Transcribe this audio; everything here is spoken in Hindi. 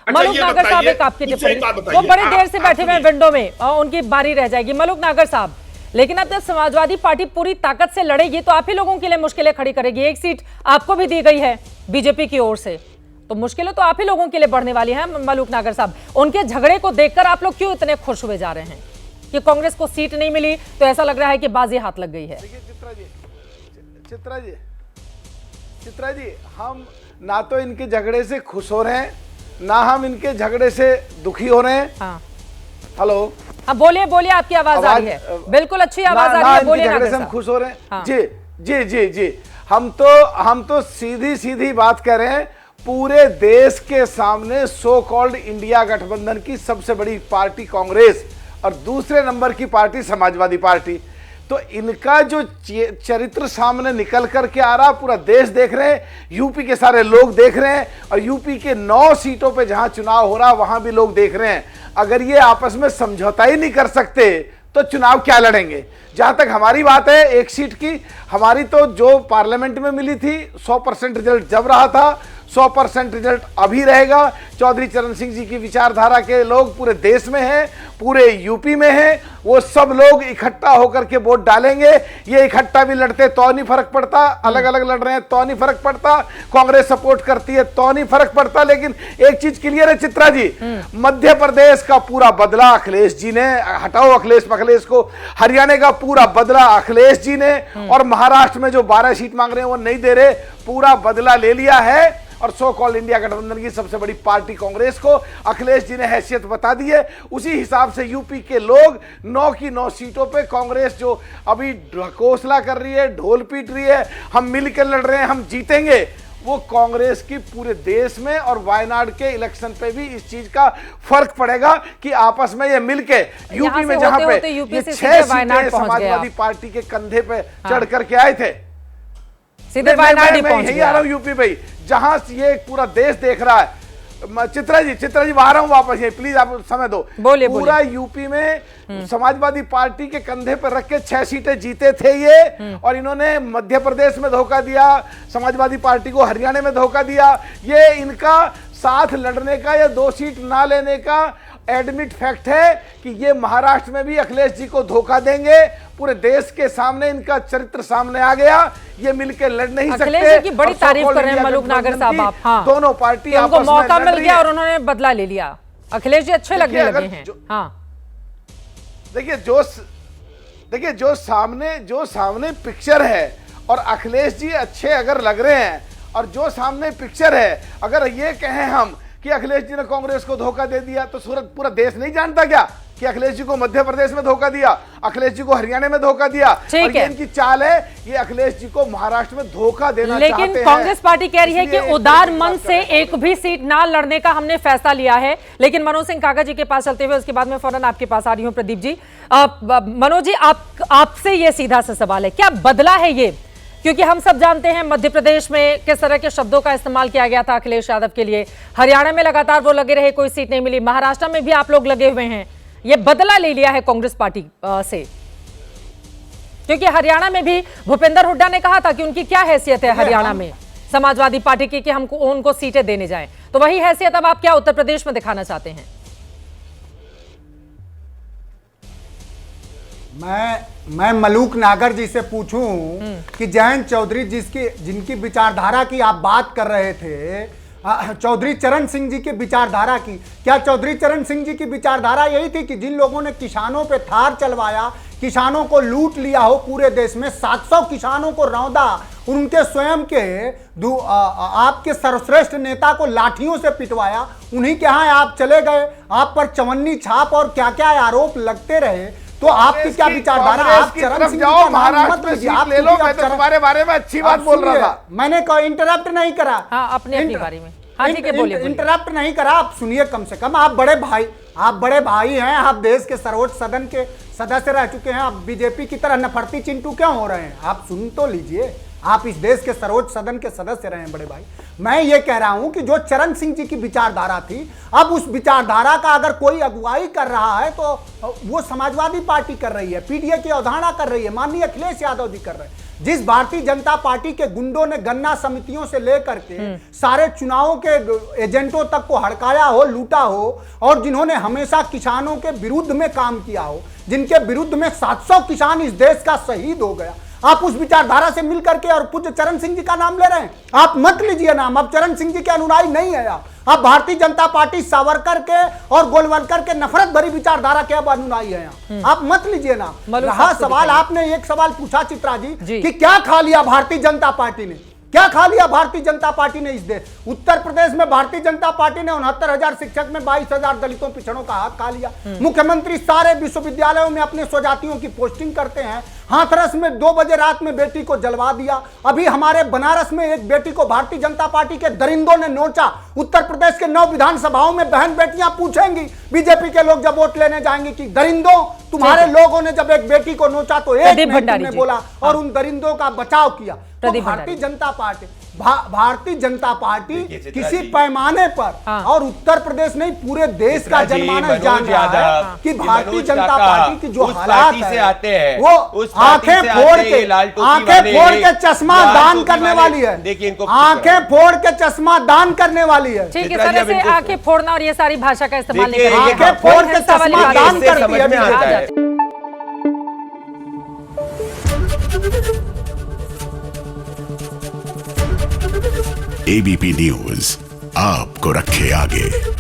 मलूक नागर साहब, एक आपकी टिप्पणी, वो बड़ी देर से बैठे हुए हैं विंडो में और उनकी बारी रह जाएगी। मलूक नागर साहब, लेकिन अब जब समाजवादी पार्टी पूरी ताकत से लड़ेगी तो आप ही लोगों के लिए मुश्किलें खड़ी करेगी। एक सीट आपको भी दी गई है बीजेपी की ओर से, तो मुश्किलें तो आप ही लोगों के लिए बढ़ने वाली हैं। मलूक नागर साहब, उनके झगड़े को देखकर आप लोग क्यों इतने खुश हुए जा रहे हैं कि कांग्रेस को सीट नहीं मिली तो ऐसा लग रहा है कि बाजी हाथ लग गई है? चित्रा जी, हम ना तो इनके झगड़े से खुश हो रहे हैं, ना हम इनके झगड़े से दुखी हो रहे हैं। हाँ, हेलो, हाँ, बोलिए बोलिए, आपकी आवाज आ रही है, बिल्कुल अच्छी आवाज आ रही है, बोलिए नागर साहब। हम खुश हो रहे हैं। हाँ। जी जी जी जी, हम तो सीधी सीधी बात कर रहे हैं। पूरे देश के सामने सो कॉल्ड इंडिया गठबंधन की सबसे बड़ी पार्टी कांग्रेस और दूसरे नंबर की पार्टी समाजवादी पार्टी, तो इनका जो चरित्र सामने निकल करके आ रहा, पूरा देश देख रहे हैं, यूपी के सारे लोग देख रहे हैं, और यूपी के 9 सीटों पे जहां चुनाव हो रहा वहां भी लोग देख रहे हैं। अगर ये आपस में समझौता ही नहीं कर सकते तो चुनाव क्या लड़ेंगे? जहां तक हमारी बात है, एक सीट की हमारी तो जो पार्लियामेंट में मिली थी 100% रिजल्ट जब रहा था, 100% रिजल्ट अभी रहेगा। चौधरी चरण सिंह जी की विचारधारा के लोग पूरे देश में हैं, पूरे यूपी में हैं, वो सब लोग इकट्ठा होकर के वोट डालेंगे। ये इकट्ठा भी लड़ते तो नहीं फर्क पड़ता, अलग अलग लड़ रहे हैं तो नहीं फर्क पड़ता, कांग्रेस सपोर्ट करती है तो नहीं फर्क पड़ता। लेकिन एक चीज क्लियर है चित्रा जी, मध्य प्रदेश का पूरा बदला अखिलेश जी ने, हटाओ अखिलेश को, हरियाणा का पूरा बदला अखिलेश जी ने, और महाराष्ट्र में जो 12 सीट मांग रहे हैं वो नहीं दे रहे, पूरा बदला ले लिया है। और सो कॉल्ड इंडिया गठबंधन की सबसे बड़ी पार्टी कांग्रेस को अखिलेश जी ने हैसियत बता दी है। उसी हिसाब से यूपी के लोग 9 की 9 सीटों पे कांग्रेस जो अभी ढकोसला कर रही है, ढोल पीट रही है, हम मिलकर लड़ रहे हैं, हम जीतेंगे, वो कांग्रेस की पूरे देश में और वायनाड के इलेक्शन पे भी इस चीज का फर्क पड़ेगा कि आपस में ये मिलके यूपी में जहां पे ये 6 सीटें समाजवादी पार्टी के कंधे पे चढ़ करके आए थे, सीधे वायनाड ही पहुंच गया। आ रहा हूं यूपी भाई, जहां ये पूरा देश देख रहा है। चित्रा जी बाहर हूं वापस, ये प्लीज आप समय दो। पूरा यूपी में समाजवादी पार्टी के कंधे पर रख के 6 सीटें जीते थे ये, और इन्होंने मध्य प्रदेश में धोखा दिया, समाजवादी पार्टी को हरियाणा में धोखा दिया। ये इनका साथ लड़ने का या 2 सीट ना लेने का एडमिट फैक्ट है कि ये महाराष्ट्र में भी अखिलेश जी को धोखा देंगे। पूरे देश के सामने इनका चरित्र सामने आ गया, ये मिलकर लड़ नहीं सकते। अखिलेश जी की बड़ी तारीफ कर रहे हैं मलूक नागर साहब आप। हाँ, दोनों पार्टी उनको मौका मिल गया और उन्होंने बदला ले लिया। अखिलेश जी अच्छे लगने लगे हैं। हाँ, देखिए जो सामने पिक्चर है, और अखिलेश जी अच्छे अगर लग रहे हैं, और जो सामने पिक्चर है, अगर ये कहें हम कि अखिलेश जी ने कांग्रेस को धोखा दे दिया, तो पूरा देश नहीं जानता क्या कि अखिलेश जी को मध्य प्रदेश में धोखा दिया, अखिलेश जी को हरियाणा में धोखा दिया, और ये इनकी चाल है, ये अखिलेश जी को महाराष्ट्र में धोखा देना चाहते हैं। लेकिन कांग्रेस पार्टी कह रही है कि उदार मन से एक भी सीट ना लड़ने का हमने फैसला लिया है। लेकिन मनोज सिंह काका जी के पास चलते हुए, उसके बाद में फौरन आपके पास आ रही हूं प्रदीप जी। मनोज जी, आपसे ये सीधा सा सवाल है, क्या बदला है ये? क्योंकि हम सब जानते हैं मध्य प्रदेश में किस तरह के शब्दों का इस्तेमाल किया गया था अखिलेश यादव के लिए, हरियाणा में लगातार वो लगे रहे, कोई सीट नहीं मिली, महाराष्ट्र में भी आप लोग लगे हुए हैं। ये बदला ले लिया है कांग्रेस पार्टी से, क्योंकि हरियाणा में भी भूपेंद्र हुड्डा ने कहा था कि उनकी क्या हैसियत है हरियाणा में समाजवादी पार्टी की कि हमको उनको सीटें देने जाएं, तो वही हैसियत अब आप क्या उत्तर प्रदेश में दिखाना चाहते हैं? मैं मलूक नागर जी से पूछूं कि जयंत चौधरी जिनकी विचारधारा की आप बात कर रहे थे, चौधरी चरण सिंह जी की विचारधारा की, क्या चौधरी चरण सिंह जी की विचारधारा यही थी कि जिन लोगों ने किसानों पे थार चलवाया, किसानों को लूट लिया हो, पूरे देश में 700 किसानों को रौंदा, उनके स्वयं के आपके सर्वश्रेष्ठ नेता को लाठियों से पिटवाया, उन्हीं के यहाँ आप चले गए, आप पर चवन्नी छाप और क्या क्या आरोप लगते रहे, तो आपकी क्या विचारधारा? आप चरण सिंह जाओ, महाराष्ट्र में सीट ले लो। मैं तो तुम्हारे बारे में अच्छी बात बोल रहा था, मैंने इंटरप्ट नहीं करा। हाँ, अपने बारे में इंटरप्ट नहीं करा, आप सुनिए कम से कम। आप बड़े भाई हैं, आप देश के सर्वोच्च सदन के सदस्य रह चुके हैं, आप बीजेपी की तरह नफरती चिंटू क्यों हो रहे हैं? आप सुन तो लीजिए, आप इस देश के सर्वोच्च सदन के सदस्य रहे हैं बड़े भाई। मैं ये कह रहा हूं कि जो चरण सिंह जी की विचारधारा थी, अब उस विचारधारा का अगर कोई अगुवाई कर रहा है तो वो समाजवादी पार्टी कर रही है, पीडीए की अवधारणा कर रही है, माननीय अखिलेश यादव जी कर रहे हैं। जिस भारतीय जनता पार्टी के गुंडों ने गन्ना समितियों से लेकर के सारे चुनावों के एजेंटों तक को हड़काया हो, लूटा हो, और जिन्होंने हमेशा किसानों के विरुद्ध में काम किया हो, जिनके विरुद्ध में 700 किसान इस देश का शहीद हो गया, आप उस विचारधारा से मिलकर के और पूज्य चरण सिंह जी का नाम ले रहे हैं। आप मत लीजिए नाम, अब चरण सिंह जी के अनुयायी नहीं है आप भारतीय जनता पार्टी सावरकर के और गोलवलकर के नफरत भरी विचारधारा के अब अनुयायी हैं। आप मत लीजिए नाम। रहा सवाल, आपने एक सवाल पूछा चित्रा जी कि क्या खा लिया भारतीय जनता पार्टी ने, क्या खा लिया भारतीय जनता पार्टी ने इस देश। उत्तर प्रदेश में भारतीय जनता पार्टी ने 69,000 शिक्षक में 22,000 दलितों पिछड़ों का हक खा लिया। मुख्यमंत्री सारे विश्वविद्यालयों में अपने स्वजातियों की पोस्टिंग करते हैं। हाथरस में 2 बजे रात में बेटी को जलवा दिया। अभी हमारे बनारस में एक बेटी को भारतीय जनता पार्टी के दरिंदों ने नोचा। उत्तर प्रदेश के 9 विधानसभाओं में बहन बेटियां पूछेंगी बीजेपी के लोग जब वोट लेने जाएंगे कि दरिंदों तुम्हारे लोगों ने जब एक बेटी को नोचा तो एक ने बोला और उन दरिंदों का बचाव किया। तो भारतीय जनता पार्टी किसी पैमाने पर और उत्तर प्रदेश नहीं पूरे देश का जनमानस जान रहा है कि भारतीय जनता पार्टी की जो हालात है वो आंखें फोड़ के चश्मा दान करने वाली है। आंखें फोड़ के चश्मा दान करने वाली है। ठीक है सर, ऐसे आंखें फोड़ना और ये सारी भाषा का इस्तेमाल नहीं करेंगे। आंखें फोड़ के चश्मा दान करती है। एबीपी न्यूज आपको रखे आगे।